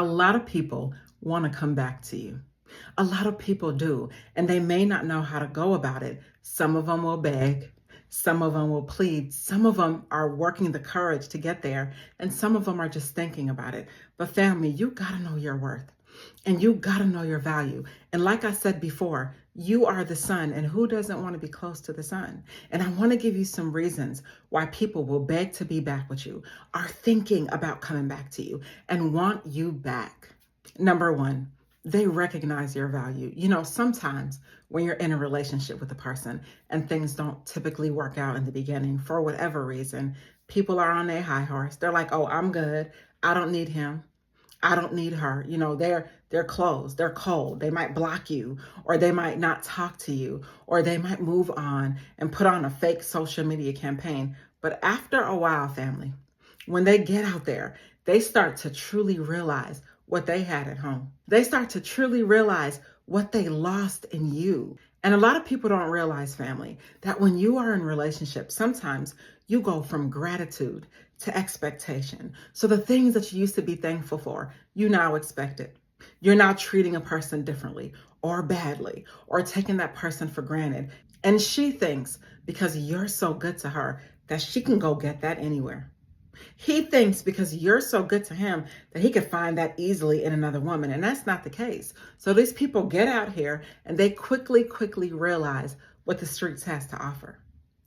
A lot of people want to come back to you. A lot of people do, and they may not know how to go about it. Some of them will beg, some of them will plead, some of them are working the courage to get there, and some of them are just thinking about it. But family, you got to know your worth. And you got to know your value. And like I said before, you are the sun, and who doesn't want to be close to the sun? And I want to give you some reasons why people will beg to be back with you, are thinking about coming back to you, and want you back. Number one, they recognize your value. Sometimes when you're in a relationship with a person and things don't typically work out in the beginning for whatever reason, people are on their high horse. They're like, oh, I'm good. I don't need him. I don't need her. They're closed, they're cold. They might block you, or they might not talk to you, or they might move on and put on a fake social media campaign. But after a while, family, when they get out there, they start to truly realize what they had at home. They start to truly realize what they lost in you. And a lot of people don't realize, family, that when you are in relationships, sometimes you go from gratitude to expectation. So the things that you used to be thankful for, you now expect it. You're now treating a person differently or badly or taking that person for granted. And she thinks because you're so good to her that she can go get that anywhere. He thinks because you're so good to him that he could find that easily in another woman. And that's not the case. So these people get out here and they quickly realize what the streets has to offer.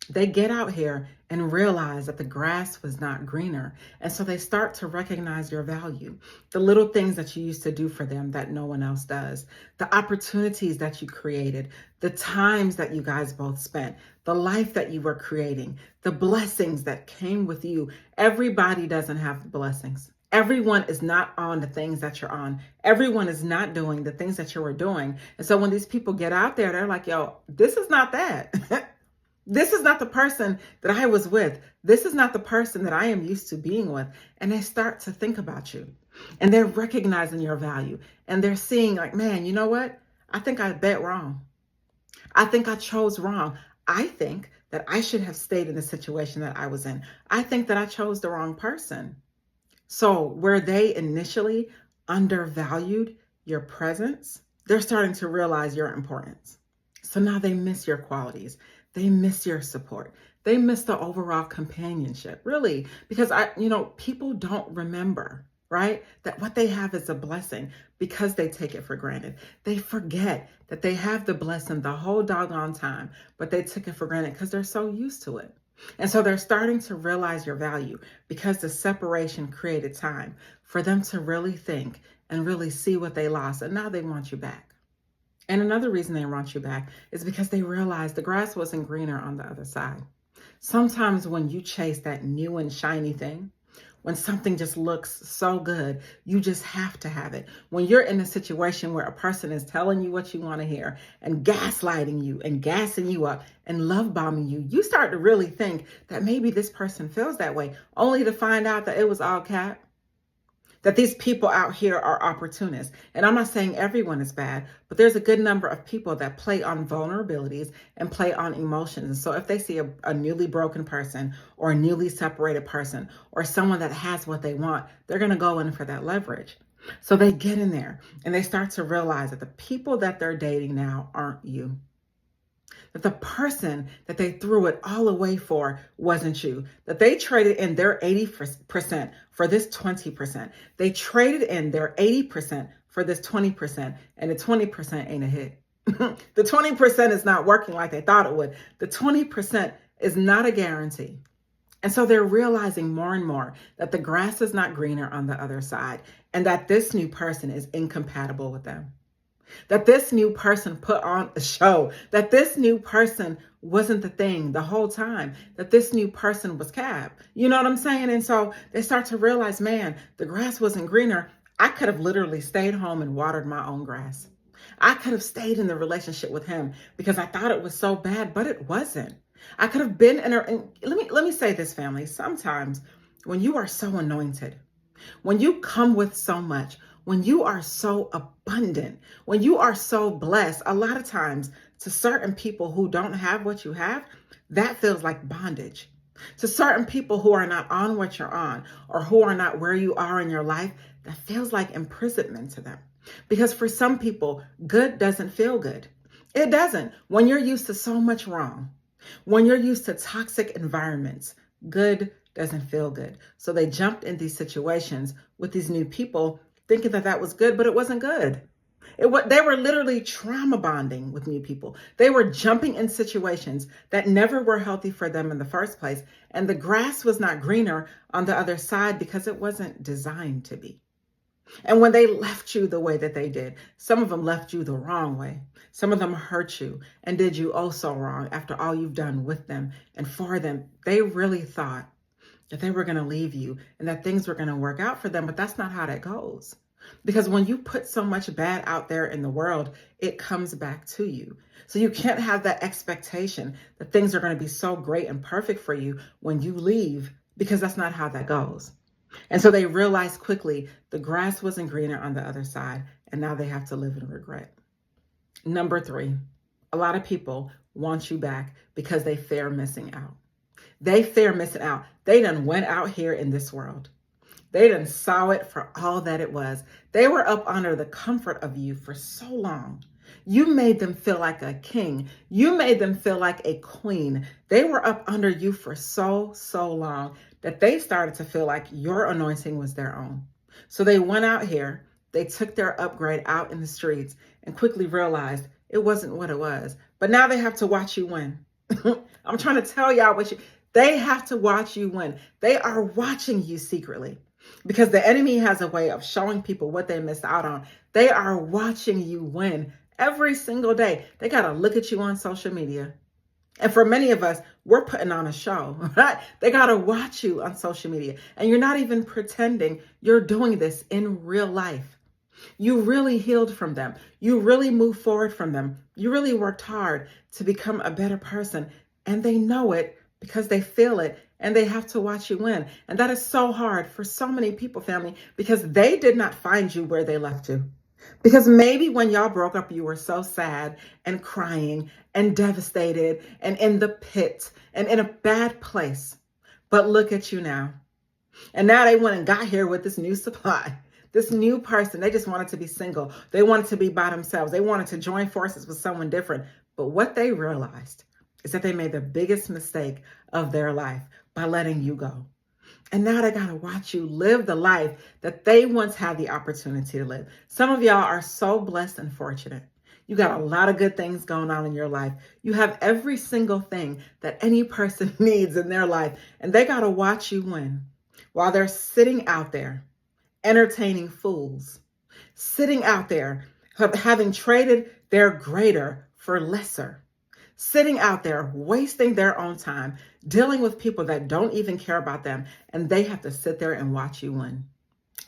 They get out here and realize that the grass was not greener. And so they start to recognize your value, the little things that you used to do for them that no one else does, the opportunities that you created, the times that you guys both spent, the life that you were creating, the blessings that came with you. Everybody doesn't have the blessings. Everyone is not on the things that you're on. Everyone is not doing the things that you were doing. And so when these people get out there, they're like, yo, this is not that. This is not the person that I was with. This is not the person that I am used to being with. And they start to think about you, and they're recognizing your value, and they're seeing like, man, you know what? I think I bet wrong. I think I chose wrong. I think that I should have stayed in the situation that I was in. I think that I chose the wrong person. So where they initially undervalued your presence, they're starting to realize your importance. So now they miss your qualities. They miss your support. They miss the overall companionship, really, because people don't remember, right? That what they have is a blessing because they take it for granted. They forget that they have the blessing the whole doggone time, but they took it for granted because they're so used to it. And so they're starting to realize your value because the separation created time for them to really think and really see what they lost. And now they want you back. And another reason they want you back is because they realize the grass wasn't greener on the other side. Sometimes when you chase that new and shiny thing, when something just looks so good, you just have to have it. When you're in a situation where a person is telling you what you want to hear and gaslighting you and gassing you up and love bombing you, you start to really think that maybe this person feels that way, only to find out that it was all cap. That these people out here are opportunists. And I'm not saying everyone is bad, but there's a good number of people that play on vulnerabilities and play on emotions. And so if they see a newly broken person or a newly separated person or someone that has what they want, they're going to go in for that leverage. So they get in there and they start to realize that the people that they're dating now aren't you. That the person that they threw it all away for wasn't you. That they traded in their 80% for this 20%. They traded in their 80% for this 20%, and the 20% ain't a hit. The 20% is not working like they thought it would. The 20% is not a guarantee. And so they're realizing more and more that the grass is not greener on the other side, and that this new person is incompatible with them. That this new person put on a show, that this new person wasn't the thing the whole time, that this new person was cap. You know what I'm saying? And so they start to realize, man, the grass wasn't greener. I could have literally stayed home and watered my own grass. I could have stayed in the relationship with him because I thought it was so bad, but it wasn't. I could have been in and let me say this, family. Sometimes when you are so anointed, when you come with so much, when you are so abundant, when you are so blessed, a lot of times to certain people who don't have what you have, that feels like bondage. To certain people who are not on what you're on or who are not where you are in your life, that feels like imprisonment to them. Because for some people, good doesn't feel good. It doesn't. When you're used to so much wrong, when you're used to toxic environments, good doesn't feel good. So they jumped in these situations with these new people thinking that that was good, but it wasn't good. They were literally trauma bonding with new people. They were jumping in situations that never were healthy for them in the first place. And the grass was not greener on the other side because it wasn't designed to be. And when they left you the way that they did, some of them left you the wrong way. Some of them hurt you and did you oh so wrong after all you've done with them and for them. They really thought that they were going to leave you and that things were going to work out for them, but that's not how that goes. Because when you put so much bad out there in the world, it comes back to you. So you can't have that expectation that things are going to be so great and perfect for you when you leave, because that's not how that goes. And so they realized quickly the grass wasn't greener on the other side, and now they have to live in regret. Number 3, a lot of people want you back because they fear missing out. They fear missing out. They done went out here in this world. They done saw it for all that it was. They were up under the comfort of you for so long. You made them feel like a king. You made them feel like a queen. They were up under you for so long that they started to feel like your anointing was their own. So they went out here, they took their upgrade out in the streets and quickly realized it wasn't what it was. But now they have to watch you win. I'm trying to tell y'all they have to watch you win. They are watching you secretly because the enemy has a way of showing people what they missed out on. They are watching you win every single day. They got to look at you on social media. And for many of us, we're putting on a show, right? They got to watch you on social media. And you're not even pretending, you're doing this in real life. You really healed from them. You really moved forward from them. You really worked hard to become a better person. And they know it because they feel it and they have to watch you win. And that is so hard for so many people, family, because they did not find you where they left you. Because maybe when y'all broke up, you were so sad and crying and devastated and in the pit and in a bad place. But look at you now. And now they went and got here with this new supply, this new person. They just wanted to be single. They wanted to be by themselves. They wanted to join forces with someone different. But what they realized is that they made the biggest mistake of their life by letting you go. And now they got to watch you live the life that they once had the opportunity to live. Some of y'all are so blessed and fortunate. You got a lot of good things going on in your life. You have every single thing that any person needs in their life. And they got to watch you win while they're sitting out there entertaining fools, sitting out there having traded their greater for lesser. Sitting out there, wasting their own time, dealing with people that don't even care about them, and they have to sit there and watch you win.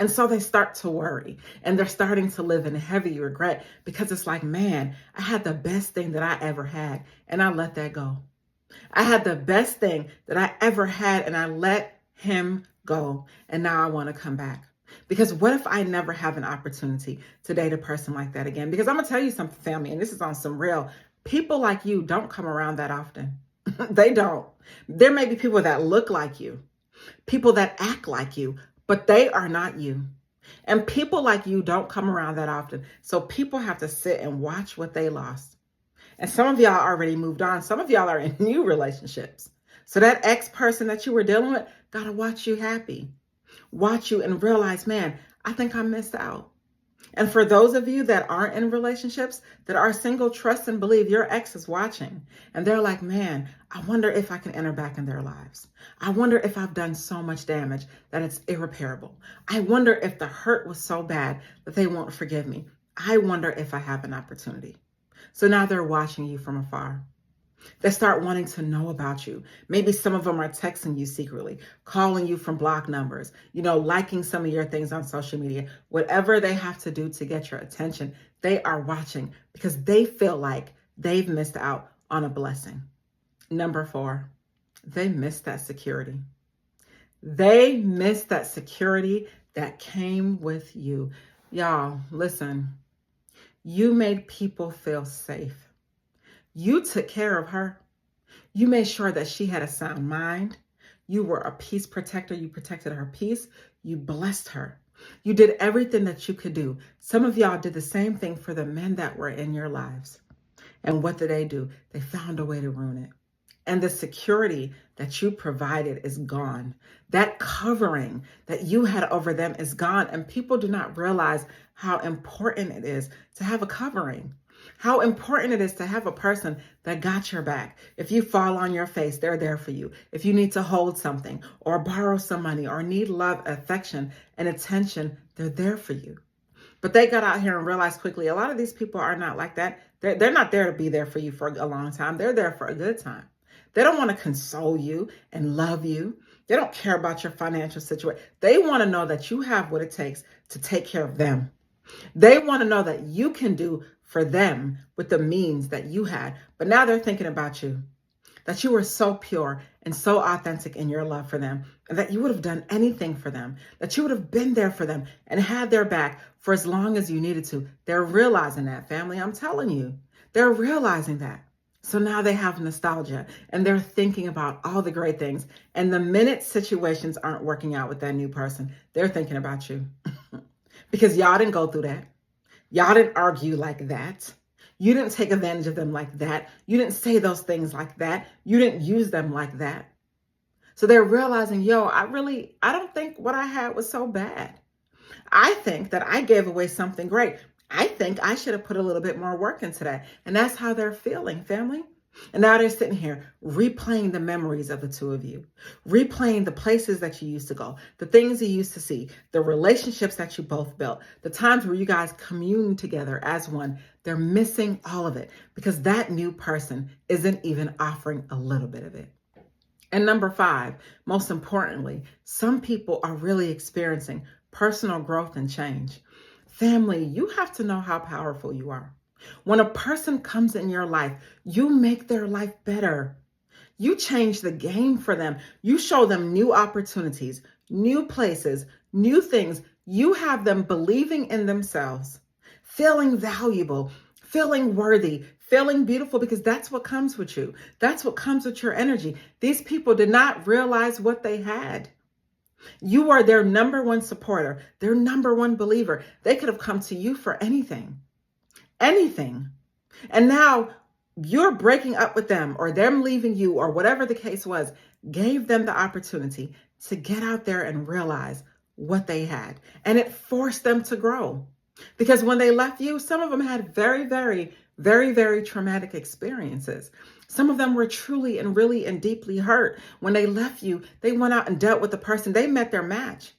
And so they start to worry, and they're starting to live in heavy regret because it's like, man, I had the best thing that I ever had, and I let that go. I had the best thing that I ever had, and I let him go, and now I want to come back. Because what if I never have an opportunity to date a person like that again? Because I'm going to tell you something, family, and this is on some real. People like you don't come around that often. They don't. There may be people that look like you, people that act like you, but they are not you. And people like you don't come around that often. So people have to sit and watch what they lost. And some of y'all already moved on. Some of y'all are in new relationships. So that ex-person that you were dealing with got to watch you happy. Watch you and realize, man, I think I missed out. And for those of you that aren't in relationships, that are single, trust and believe your ex is watching. And they're like, man, I wonder if I can enter back in their lives. I wonder if I've done so much damage that it's irreparable. I wonder if the hurt was so bad that they won't forgive me. I wonder if I have an opportunity. So now they're watching you from afar. They start wanting to know about you. Maybe some of them are texting you secretly, calling you from block numbers, liking some of your things on social media. Whatever they have to do to get your attention, they are watching because they feel like they've missed out on a blessing. Number 4, they missed that security. They missed that security that came with you. Y'all, listen, you made people feel safe. You took care of her. You made sure that she had a sound mind. You were a peace protector. You protected her peace. You blessed her. You did everything that you could do. Some of y'all did the same thing for the men that were in your lives. And what did they do? They found a way to ruin it. And the security that you provided is gone. That covering that you had over them is gone. And people do not realize how important it is to have a covering. How important it is to have a person that got your back. If you fall on your face, they're there for you. If you need to hold something or borrow some money or need love, affection, and attention, they're there for you. But they got out here and realized quickly, a lot of these people are not like that. They're not there to be there for you for a long time. They're there for a good time. They don't want to console you and love you. They don't care about your financial situation. They want to know that you have what it takes to take care of them. They want to know that you can do for them with the means that you had. But now they're thinking about you, that you were so pure and so authentic in your love for them, and that you would have done anything for them, that you would have been there for them and had their back for as long as you needed to. They're realizing that, family. I'm telling you, they're realizing that. So now they have nostalgia and they're thinking about all the great things. And the minute situations aren't working out with that new person, they're thinking about you because y'all didn't go through that. Y'all didn't argue like that. You didn't take advantage of them like that. You didn't say those things like that. You didn't use them like that. So they're realizing, yo, I don't think what I had was so bad. I think that I gave away something great. I think I should have put a little bit more work into that. And that's how they're feeling, family. And now they're sitting here replaying the memories of the two of you, replaying the places that you used to go, the things you used to see, the relationships that you both built, the times where you guys communed together as one. They're missing all of it because that new person isn't even offering a little bit of it. And number 5, most importantly, some people are really experiencing personal growth and change. Family, you have to know how powerful you are. When a person comes in your life, you make their life better. You change the game for them. You show them new opportunities, new places, new things. You have them believing in themselves, feeling valuable, feeling worthy, feeling beautiful, because that's what comes with you. That's what comes with your energy. These people did not realize what they had. You are their number one supporter, their number one believer. They could have come to you for anything. Anything. And now you're breaking up with them or them leaving you or whatever the case was, gave them the opportunity to get out there and realize what they had. And it forced them to grow. Because when they left you, some of them had very, very, very, very traumatic experiences. Some of them were truly and really and deeply hurt. When they left you, they went out and dealt with the person. They met their match.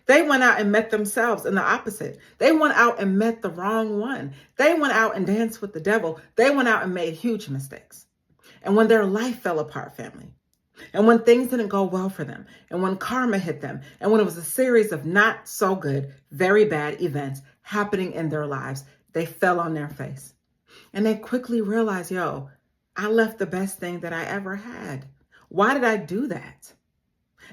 They went out and met themselves in the opposite. They went out and met the wrong one. They went out and danced with the devil. They went out and made huge mistakes. And when their life fell apart, family, and when things didn't go well for them, and when karma hit them, and when it was a series of not so good, very bad events happening in their lives, they fell on their face. And they quickly realized, yo, I left the best thing that I ever had. Why did I do that?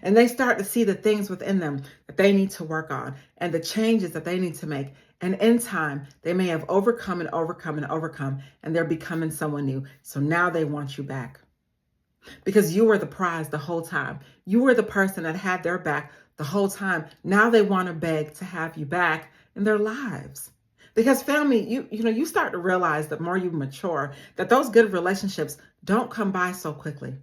And they start to see the things within them that they need to work on and the changes that they need to make. And in time, they may have overcome and overcome and overcome, and they're becoming someone new. So now they want you back because you were the prize the whole time. You were the person that had their back the whole time. Now they want to beg to have you back in their lives. Because family, you start to realize the more you mature, that those good relationships don't come by so quickly.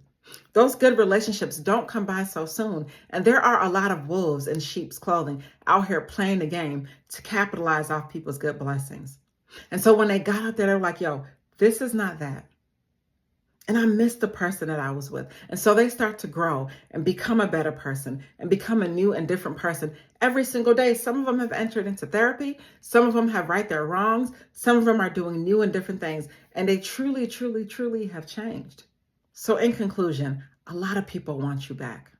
Those good relationships don't come by so soon. And there are a lot of wolves in sheep's clothing out here playing the game to capitalize off people's good blessings. And so when they got out there, they're like, yo, this is not that. And I miss the person that I was with. And so they start to grow and become a better person and become a new and different person every single day. Some of them have entered into therapy. Some of them have right their wrongs. Some of them are doing new and different things. And they truly, truly, truly have changed. So in conclusion, a lot of people want you back.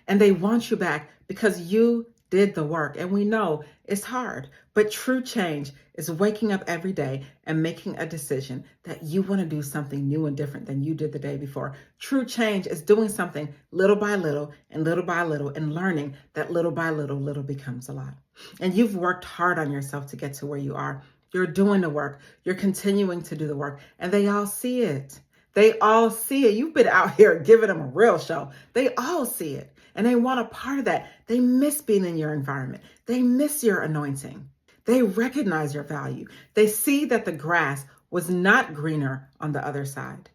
And they want you back because you did the work. And we know it's hard, but true change is waking up every day and making a decision that you want to do something new and different than you did the day before. True change is doing something little by little and little by little and learning that little by little, little becomes a lot. And you've worked hard on yourself to get to where you are. You're doing the work. You're continuing to do the work, and they all see it. They all see it. You've been out here giving them a real show. They all see it and they want a part of that. They miss being in your environment. They miss your anointing. They recognize your value. They see that the grass was not greener on the other side.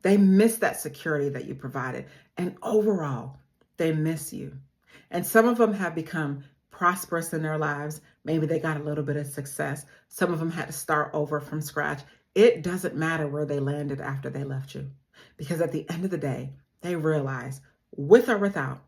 They miss that security that you provided. And overall, they miss you. And some of them have become prosperous in their lives. Maybe they got a little bit of success. Some of them had to start over from scratch. It doesn't matter where they landed after they left you. Because at the end of the day, they realize, with or without,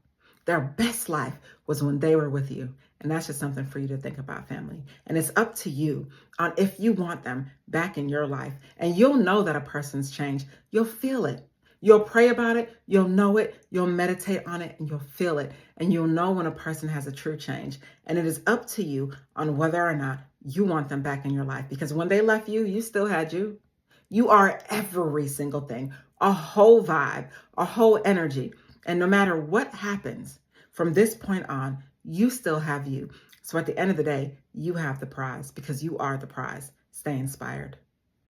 their best life was when they were with you. And that's just something for you to think about, family. And it's up to you on if you want them back in your life. And you'll know that a person's changed. You'll feel it. You'll pray about it. You'll know it. You'll meditate on it and you'll feel it. And you'll know when a person has a true change. And it is up to you on whether or not you want them back in your life. Because when they left you, you still had you. You are every single thing, a whole vibe, a whole energy. And no matter what happens from this point on, you still have you. So at the end of the day, you have the prize because you are the prize. Stay inspired.